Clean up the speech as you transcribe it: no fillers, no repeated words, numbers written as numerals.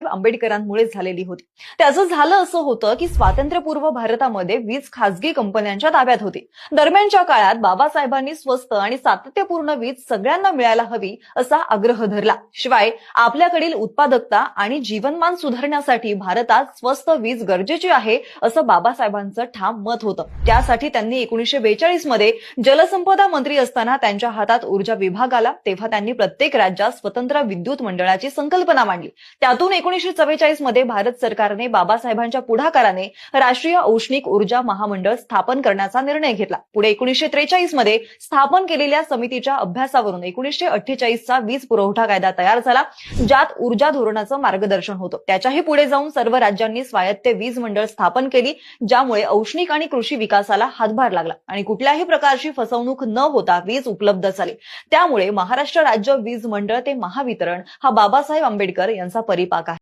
आंबेडकरांमुळेच झालेली होती. त्याचं झालं असं होतं की स्वातंत्र्यपूर्व भारतामध्ये वीज खासगी कंपन्यांच्या ताब्यात होती. दरम्यानच्या काळात बाबासाहेबांनी स्वस्त आणि सातत्यपूर्ण वीज सगळ्यांना मिळायला हवी असा आग्रह धरला. शिवाय आपल्याकडील उत्पादकता आणि जीवनमान सुधारण्यासाठी भारतात स्वस्त वीज गरजेची आहे असं बाबासाहेबांचं ठाम मत होतं. त्यासाठी त्यांनी 1942 मध्ये जलसंपदा मंत्री असताना त्यांच्या हातात ऊर्जा विभाग आला. तेव्हा त्यांनी प्रत्येक राज्यात स्वतंत्र विद्युत मंडळाची संकल्पना मांडली. त्यातून 1944 मध्ये भारत सरकारने बाबासाहेबांच्या पुढाकाराने राष्ट्रीय औष्णिक ऊर्जा महामंडळ स्थापन करण्याचा निर्णय घेतला. पुढे 1943 मध्ये स्थापन केलेल्या समितीच्या अभ्यासावरून 1948 चा वीज पुरवठा कायदा तयार झाला, ज्यात ऊर्जा धोरणाचं मार्गदर्शन होतं. त्याच्याही पुढे जाऊन सर्व राज्यांनी स्वायत्त वीज मंडळ स्थापन केली, ज्यामुळे औष्णिक आणि कृषी विकासाला हातभार लागला आणि कुठल्याही प्रकारची फसवणूक न होता वीज उपलब्ध झाली. त्यामुळे महाराष्ट्र राज्य वीज मंडळ ते महावितरण हा बाबासाहेब आंबेडकर यांचा परिपाक आहे.